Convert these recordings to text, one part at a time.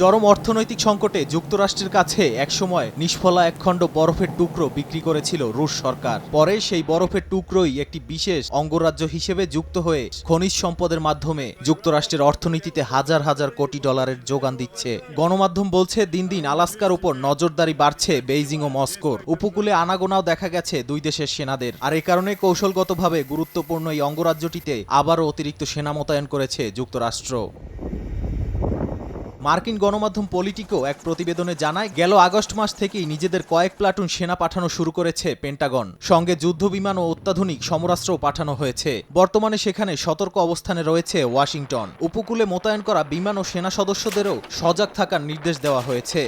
চরম অর্থনৈতিক সংকটে যুক্তরাষ্ট্রের কাছে একসময় নিষ্ফলা একখণ্ড বরফের টুকরো বিক্রি করেছিল রুশ সরকার। পরে সেই বরফের টুকরোই একটি বিশেষ অঙ্গরাজ্য হিসেবে যুক্ত হয়ে খনিজ সম্পদের মাধ্যমে যুক্তরাষ্ট্রের অর্থনীতিতে হাজার হাজার কোটি ডলারের যোগান দিচ্ছে। গণমাধ্যম বলছে, দিন দিন আলাস্কার উপর নজরদারি বাড়ছে বেইজিং ও মস্কোর। উপকূলে আনাগোনাও দেখা গেছে দুই দেশের সেনাদের। আর এ কারণে কৌশলগতভাবে গুরুত্বপূর্ণ এই অঙ্গরাজ্যটিতে আবারও অতিরিক্ত সেনা মোতায়েন করেছে যুক্তরাষ্ট্র। মার্কিন গণমাধ্যম পলিটিকো এক প্রতিবেদনে জানায়, গেল আগস্ট মাস থেকেই নিজেদের কয়েক প্লাটুন সেনা পাঠানো শুরু করেছে পেন্টাগন। সঙ্গে যুদ্ধবিমান ও অত্যাধুনিক সমরাস্ত্রও পাঠানো হয়েছে। বর্তমানে সেখানে সতর্ক অবস্থানে রয়েছে ওয়াশিংটন। উপকূলে মোতায়েন করা বিমান ও সেনা সদস্যদেরও সজাগ থাকার নির্দেশ দেওয়া হয়েছে।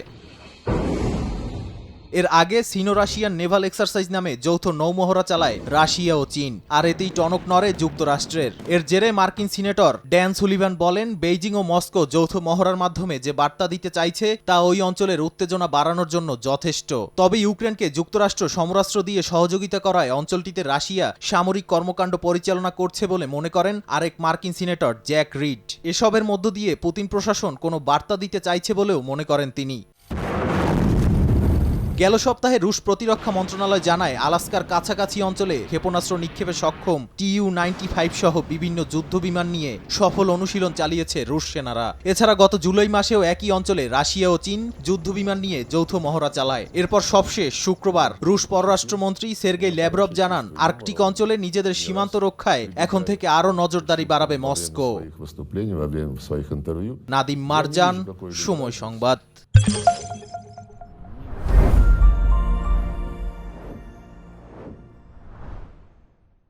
এর আগে সিনো রাশিয়ান নেভাল এক্সারসাইজ নামে যৌথ নৌমহড়া চালায় রাশিয়া ও চীন, আর এতেই টনক নড়ে যুক্তরাষ্ট্রের। এর জেরে মার্কিন সিনেটর ড্যান সুলিভান বলেন, বেইজিং ও মস্কো যৌথ মহড়ার মাধ্যমে যে বার্তা দিতে চাইছে তা ওই অঞ্চলের উত্তেজনা বাড়ানোর জন্য যথেষ্ট। তবে ইউক্রেনকে যুক্তরাষ্ট্র সমরাস্ত্র দিয়ে সহযোগিতা করায় অঞ্চলটিতে রাশিয়া সামরিক কর্মকাণ্ড পরিচালনা করছে বলে মনে করেন আরেক মার্কিন সিনেটর জ্যাক রিড। এসবের মধ্য দিয়ে পুতিন প্রশাসন কোনো বার্তা দিতে চাইছে বলেও মনে করেন তিনি। গেল সপ্তাহে রুশ প্রতিরক্ষা মন্ত্রণালয় জানায়, আলাস্কার কাছাকাছি অঞ্চলে ক্ষেপণাস্ত্র নিক্ষেপে সক্ষম TU-95 সহ বিভিন্ন যুদ্ধবিমান নিয়ে সফল অনুশীলন চালিয়েছে রুশ সেনারা। এছাড়া গত জুলাই মাসেও একই অঞ্চলে রাশিয়া ও চীন যুদ্ধবিমান নিয়ে যৌথ মহড়া চালায়। এরপর সবশেষ শুক্রবার রুশ পররাষ্ট্রমন্ত্রী সের্গেই ল্যাভরভ জানান, আর্কটিক অঞ্চলে নিজেদের সীমান্ত রক্ষায় এখন থেকে আরও নজরদারি বাড়াবে মস্কো। নাদিম মারজান, সময় সংবাদ।